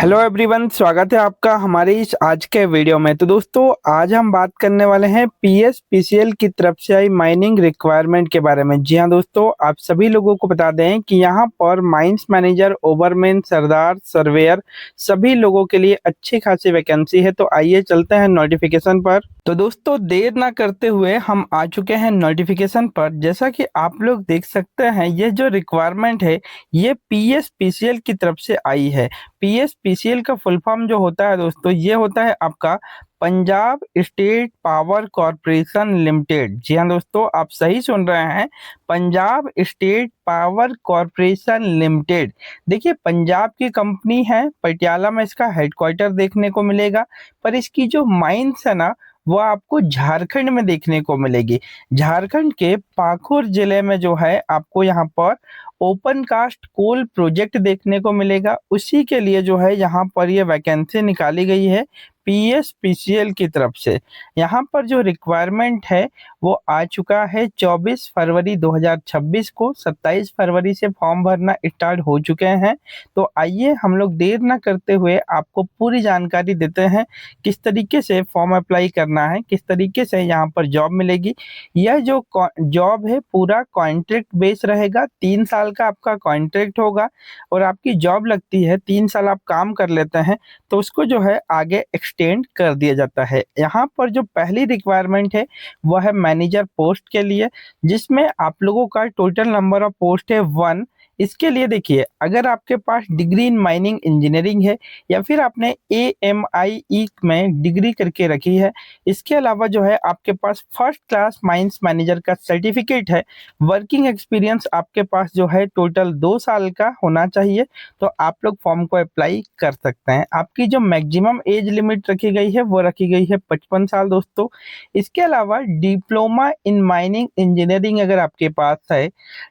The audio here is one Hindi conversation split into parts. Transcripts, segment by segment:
हेलो एवरीवन, स्वागत है आपका हमारे इस आज के वीडियो में। तो दोस्तों, आज हम बात करने वाले हैं पीएसपीसीएल की तरफ से आई माइनिंग रिक्वायरमेंट के बारे में। जी हाँ दोस्तों, आप सभी लोगों को बता दें कि यहाँ पर माइंस मैनेजर, ओवरमैन, सरदार, सर्वेयर सभी लोगों के लिए अच्छी खासी वैकेंसी है। तो आइए चलते हैं नोटिफिकेशन पर। तो दोस्तों, देर ना करते हुए हम आ चुके हैं नोटिफिकेशन पर। जैसा कि आप लोग देख सकते हैं, ये जो रिक्वायरमेंट है ये पीएसपीसीएल की तरफ से आई है। पीएसपीसीएल का फुल फॉर्म जो होता है दोस्तों, ये होता है आपका Punjab state power corporation limited. जी हाँ दोस्तों, आप सही सुन रहे हैं, Punjab state power corporation limited. देखिए, पंजाब की कंपनी है, पटियाला में इसका हेडक्वार्टर देखने को मिलेगा, पर इसकी जो माइंस है ना, वो आपको झारखंड में देखने को मिलेगी। झारखंड के पाकुर जिले में जो है आपको यहाँ पर ओपन कास्ट कोल प्रोजेक्ट देखने को मिलेगा। उसी के लिए जो है यहाँ पर ये वैकेंसी निकाली गई है पीएसपीसीएल की तरफ से। यहाँ पर जो रिक्वायरमेंट है वो आ चुका है 24 फरवरी 2026 को। 27 फरवरी से फॉर्म भरना स्टार्ट हो चुके हैं। तो आइए हम लोग देर ना करते हुए आपको पूरी जानकारी देते हैं किस तरीके से फॉर्म अप्लाई करना है, किस तरीके से यहाँ पर जॉब मिलेगी। यह जो जॉब है पूरा कॉन्ट्रैक्ट बेस रहेगा। 3 साल का आपका कॉन्ट्रैक्ट होगा और आपकी जॉब लगती है, 3 साल आप काम कर लेते हैं तो उसको जो है आगे एक्सटेंड कर दिया जाता है। यहाँ पर जो पहली रिक्वायरमेंट है वह है मैनेजर पोस्ट के लिए, जिसमें आप लोगों का टोटल नंबर ऑफ पोस्ट है 1। इसके लिए देखिए, अगर आपके पास डिग्री इन माइनिंग इंजीनियरिंग है या फिर आपने AMIE में डिग्री करके रखी है, इसके अलावा जो है आपके पास फर्स्ट क्लास माइंस मैनेजर का सर्टिफिकेट है, वर्किंग एक्सपीरियंस आपके पास जो है टोटल 2 साल का होना चाहिए, तो आप लोग फॉर्म को अप्लाई कर सकते हैं। आपकी जो मैक्सिमम एज लिमिट रखी गई है वो रखी गई है 55 साल दोस्तों। इसके अलावा डिप्लोमा इन माइनिंग इंजीनियरिंग अगर आपके पास है,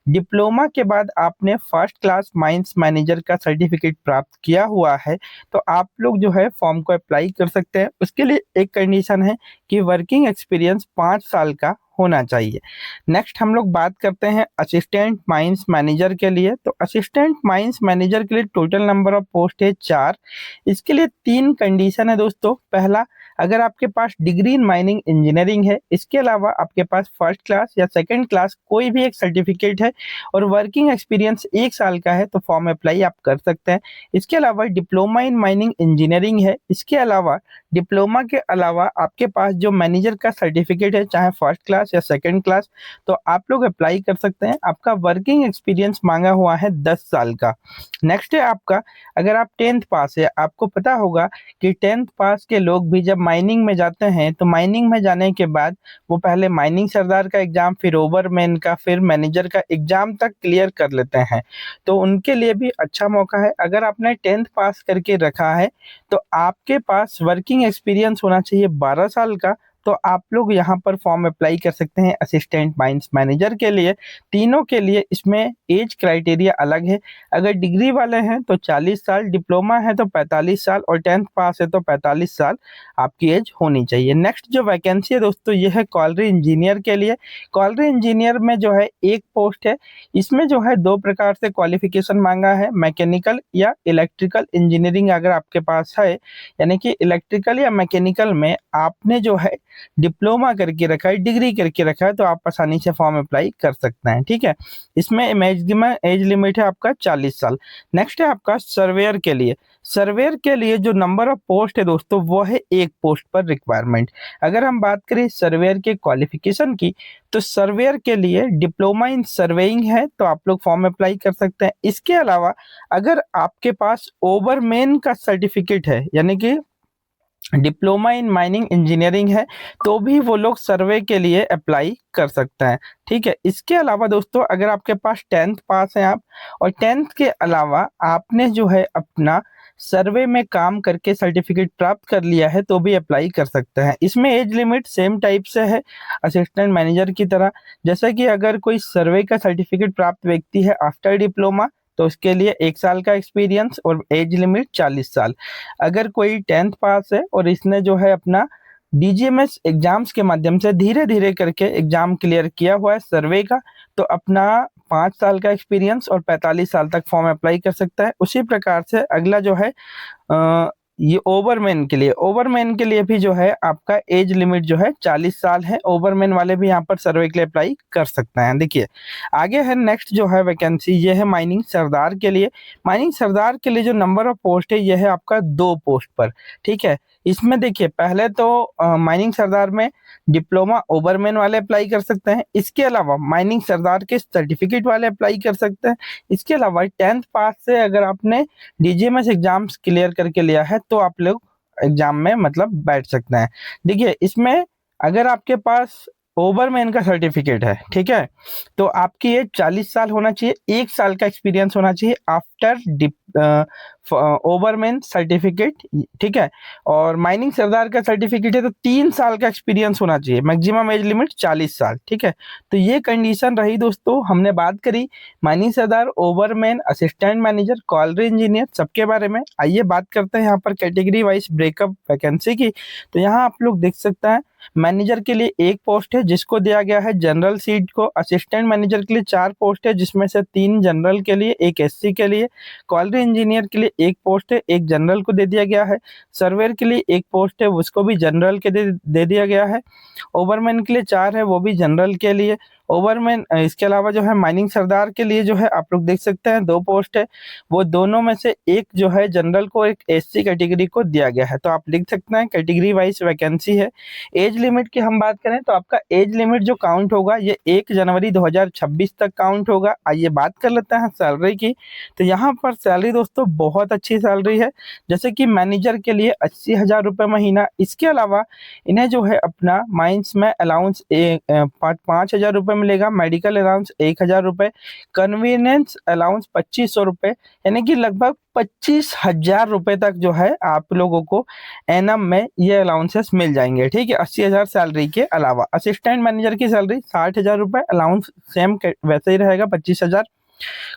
डिप्लोमा के बाद आपने फर्स्ट क्लास माइंस मैनेजर का सर्टिफिकेट प्राप्त किया हुआ है, तो आप लोग जो है फॉर्म को अप्लाई कर सकते हैं। उसके लिए एक कंडीशन है कि वर्किंग एक्सपीरियंस 5 साल का होना चाहिए। नेक्स्ट हम लोग बात करते हैं असिस्टेंट माइंस मैनेजर के लिए। तो असिस्टेंट माइंस मैनेजर के लिए टोटल नंबर ऑफ पोस्ट है 4। इसके लिए 3 कंडीशन है दोस्तों। पहला, अगर आपके पास डिग्री इन माइनिंग इंजीनियरिंग है, इसके अलावा आपके पास फर्स्ट क्लास या सेकंड क्लास कोई भी एक सर्टिफिकेट है और वर्किंग एक्सपीरियंस 1 साल का है, तो फॉर्म अप्लाई आप कर सकते हैं। इसके अलावा डिप्लोमा इन माइनिंग इंजीनियरिंग है, इसके अलावा डिप्लोमा के अलावा आपके पास जो मैनेजर का सर्टिफिकेट है, चाहे फर्स्ट क्लास या सेकंड क्लास, तो आप लोग अप्लाई कर सकते हैं। आपका वर्किंग एक्सपीरियंस मांगा हुआ है 10 साल का। नेक्स्ट है आपका, अगर आप 10th पास है, आपको पता होगा कि 10th पास के लोग भी जब माइनिंग में जाते हैं तो माइनिंग में जाने के बाद वो पहले माइनिंग सरदार का एग्जाम, फिर ओवरमैन का, फिर मैनेजर का एग्जाम तक क्लियर कर लेते हैं। तो उनके लिए भी अच्छा मौका है। अगर आपने 10th पास करके रखा है तो आपके पास वर्किंग एक्सपीरियंस होना चाहिए 12 साल का, तो आप लोग यहाँ पर फॉर्म अप्लाई कर सकते हैं असिस्टेंट माइंस मैनेजर के लिए। तीनों के लिए इसमें एज क्राइटेरिया अलग है। अगर डिग्री वाले हैं तो 40 साल, डिप्लोमा है तो 45 साल और 10th पास है तो 45 साल आपकी एज होनी चाहिए। नेक्स्ट जो वैकेंसी है दोस्तों, ये है कॉलरी इंजीनियर के लिए। कॉलरी इंजीनियर में जो है एक पोस्ट है। इसमें जो है 2 प्रकार से क्वालिफिकेशन मांगा है, मैकेनिकल या इलेक्ट्रिकल इंजीनियरिंग अगर आपके पास है, यानी कि इलेक्ट्रिकल या मैकेनिकल में आपने जो है डिप्लोमा करके रखा है, डिग्री करके रखा है, तो आप आसानी से फॉर्म अप्लाई कर सकते हैं। ठीक है, इसमें मैक्सिमम एज लिमिट है आपका 40 साल। नेक्स्ट है आपका सर्वेयर के लिए। सर्वेयर के लिए जो नंबर ऑफ पोस्ट है दोस्तों, वो है 1 पोस्ट पर रिक्वायरमेंट। अगर हम बात करें सर्वेयर के क्वालिफिकेशन की, तो सर्वेयर के लिए डिप्लोमा इन सर्वेइंग है तो आप लोग फॉर्म अप्लाई कर सकते हैं। इसके अलावा अगर आपके पास ओवरमैन का सर्टिफिकेट है, यानी कि डिप्लोमा इन माइनिंग इंजीनियरिंग है, तो भी वो लोग सर्वे के लिए अप्लाई कर सकते हैं। ठीक है, इसके अलावा दोस्तों, अगर आपके पास 10th पास है आप, और 10th के अलावा आपने जो है अपना सर्वे में काम करके सर्टिफिकेट प्राप्त कर लिया है, तो भी अप्लाई कर सकते हैं। इसमें एज लिमिट सेम टाइप से है असिस्टेंट मैनेजर की तरह। जैसे कि अगर कोई सर्वे का सर्टिफिकेट प्राप्त व्यक्ति है आफ्टर डिप्लोमा, तो उसके लिए 1 साल का एक्सपीरियंस और एज लिमिट 40 साल। अगर कोई 10th पास है और इसने जो है अपना डीजीएमएस एग्जाम्स के माध्यम से धीरे धीरे करके एग्जाम क्लियर किया हुआ है सर्वे का, तो अपना 5 साल का एक्सपीरियंस और 45 साल तक फॉर्म अप्लाई कर सकता है। उसी प्रकार से अगला जो है ये ओवरमैन के लिए भी जो है आपका एज लिमिट जो है 40 साल है। ओवरमैन वाले भी यहाँ पर सर्वे के लिए अप्लाई कर सकते हैं। देखिए आगे है नेक्स्ट जो है वैकेंसी, ये है माइनिंग सरदार के लिए। माइनिंग सरदार के लिए जो नंबर ऑफ पोस्ट है ये है आपका 2 पोस्ट पर, ठीक है। इसमें देखिए पहले तो माइनिंग सरदार में डिप्लोमा ओवरमैन वाले अप्लाई कर सकते हैं। इसके अलावा माइनिंग सरदार के सर्टिफिकेट वाले अप्लाई कर सकते हैं। इसके अलावा 10th पास से अगर आपने डीजीएमएस एग्जाम्स क्लियर करके लिया है तो आप लोग एग्जाम में मतलब बैठ सकते हैं। देखिए इसमें अगर आपके पास ओवरमैन का सर्टिफिकेट है, ठीक है, तो आपकी एज 40 साल होना चाहिए, 1 साल का एक्सपीरियंस होना चाहिए आफ्टर ओवरमैन सर्टिफिकेट, ठीक है। और माइनिंग सरदार का सर्टिफिकेट है तो 3 साल का एक्सपीरियंस होना चाहिए, मैक्सिमम एज लिमिट 40 साल, ठीक है। तो ये कंडीशन रही दोस्तों। हमने बात करी mining sardar, overman, assistant manager, colliery engineer सबके बारे में। आइए बात करते हैं यहाँ पर कैटेगरी वाइज ब्रेकअप वैकेंसी की। तो यहाँ आप लोग देख सकते हैं मैनेजर के लिए 1 पोस्ट है जिसको दिया गया है जनरल सीट को। असिस्टेंट मैनेजर के लिए 4 पोस्ट है जिसमें से 3 जनरल के लिए, 1 एससी के लिए। कॉलरी इंजीनियर के लिए 1 पोस्ट है, 1 जनरल को दे दिया गया है। सर्वेयर के लिए 1 पोस्ट है, उसको भी जनरल के दे दिया गया है। ओवरमैन के लिए 4 है, वो भी जनरल के लिए। ओवरमैन इसके अलावा जो है माइनिंग सरदार के लिए जो है आप लोग देख सकते हैं 2 पोस्ट है, वो दोनों में से एक जो है जनरल को, एक एससी कैटेगरी को दिया गया है। तो आप लिख सकते हैं कैटेगरी वाइज वैकेंसी है। एज लिमिट की हम बात करें तो आपका एज लिमिट जो काउंट होगा ये 1 जनवरी 2026 तक काउंट होगा। आइए बात कर लेते हैं सैलरी की। तो यहाँ पर सैलरी दोस्तों बहुत अच्छी सैलरी है, जैसे कि मैनेजर के लिए 80,000 रुपये महीना। इसके अलावा इन्हें जो है अपना माइंस में अलाउंस 5,000 रुपये मिलेगा, मेडिकल अलाउंस 1,000 रुपये, कन्वीनियंस अलाउंस 2,500 रुपये, यानी कि लगभग 25,000 रुपये तक जो है आप लोगों को एनम में ये अलाउंसेस मिल जाएंगे, ठीक है। 80,000 सैलरी के अलावा असिस्टेंट मैनेजर की सैलरी 60,000 रुपये, अलाउंस सेम वैसे ही रहेगा 25,000।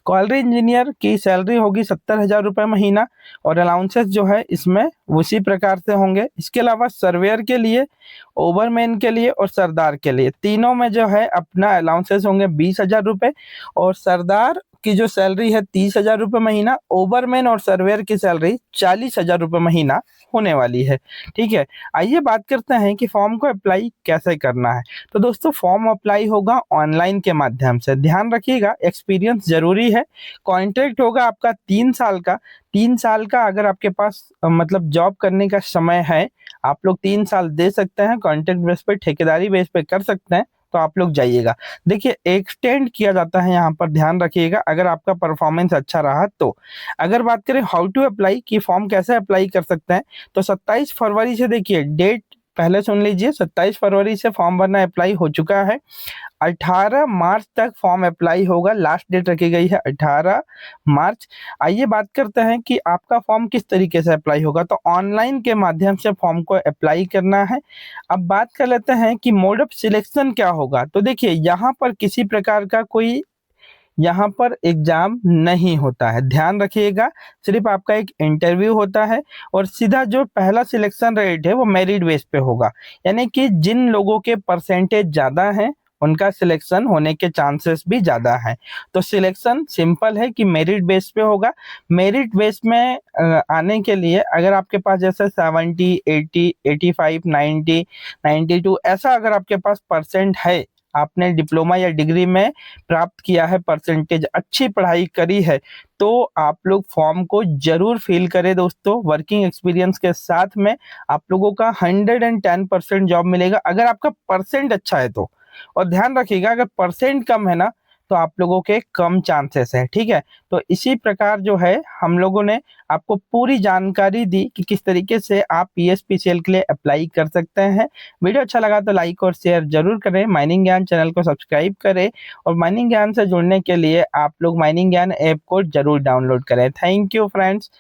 कॉलरी इंजीनियर की सैलरी होगी 70,000 रुपये महीना और अलाउंसेस जो है इसमें उसी प्रकार से होंगे। इसके अलावा सर्वेयर के लिए, ओवरमैन के लिए और सरदार के लिए तीनों में जो है अपना अलाउंसेस होंगे 20,000 रुपये। और सरदार की जो सैलरी है 30,000 रुपये महीना, ओवरमैन और सर्वेयर की सैलरी 40,000 रुपये महीना होने वाली है, ठीक है। आइए बात करते हैं कि फॉर्म को अप्लाई कैसे करना है। तो दोस्तों फॉर्म अप्लाई होगा ऑनलाइन के माध्यम से। ध्यान रखिएगा एक्सपीरियंस जरूरी है। कॉन्ट्रैक्ट होगा आपका 3 साल का। 3 साल का अगर आपके पास मतलब जॉब करने का समय है, आप लोग 3 साल दे सकते हैं, कॉन्ट्रैक्ट बेस पे, ठेकेदारी बेस पे कर सकते हैं, तो आप लोग जाइएगा। देखिए एक्सटेंड किया जाता है यहाँ पर, ध्यान रखिएगा अगर आपका परफॉर्मेंस अच्छा रहा तो। अगर बात करें हाउ टू अप्लाई कि फॉर्म कैसे अप्लाई कर सकते हैं, तो 27 फरवरी से देखिए डेट पहले सुन लीजिए, 27 फरवरी से फॉर्म भरना अप्लाई हो चुका है। 18 मार्च तक फॉर्म अप्लाई होगा, लास्ट डेट रखी गई है 18 मार्च। आइए बात करते हैं कि आपका फॉर्म किस तरीके से अप्लाई होगा। तो ऑनलाइन के माध्यम से फॉर्म को अप्लाई करना है। अब बात कर लेते हैं कि मोड ऑफ सिलेक्शन क्या होगा। तो देखिए यहाँ पर किसी प्रकार का कोई यहाँ पर एग्जाम नहीं होता है, ध्यान रखिएगा। सिर्फ आपका एक इंटरव्यू होता है और सीधा जो पहला सिलेक्शन रेट है वो मेरिट बेस पे होगा, यानी कि जिन लोगों के परसेंटेज ज़्यादा हैं उनका सिलेक्शन होने के चांसेस भी ज़्यादा हैं। तो सिलेक्शन सिंपल है कि मेरिट बेस पे होगा। मेरिट बेस में आने के लिए अगर आपके पास जैसे 70, 80, 85, 90, 92 ऐसा अगर आपके पास परसेंट है, आपने डिप्लोमा या डिग्री में प्राप्त किया है, परसेंटेज अच्छी पढ़ाई करी है, तो आप लोग फॉर्म को जरूर फिल करें दोस्तों। वर्किंग एक्सपीरियंस के साथ में आप लोगों का 110% जॉब मिलेगा अगर आपका परसेंट अच्छा है तो। और ध्यान रखिएगा अगर परसेंट कम है ना तो आप लोगों के कम चांसेस है, ठीक है। तो इसी प्रकार जो है हम लोगों ने आपको पूरी जानकारी दी कि किस तरीके से आप पीएसपीसीएल के लिए अप्लाई कर सकते हैं। वीडियो अच्छा लगा तो लाइक और शेयर जरूर करें। माइनिंग ज्ञान चैनल को सब्सक्राइब करें और माइनिंग ज्ञान से जुड़ने के लिए आप लोग माइनिंग ज्ञान ऐप को जरूर डाउनलोड करें। Thank you friends.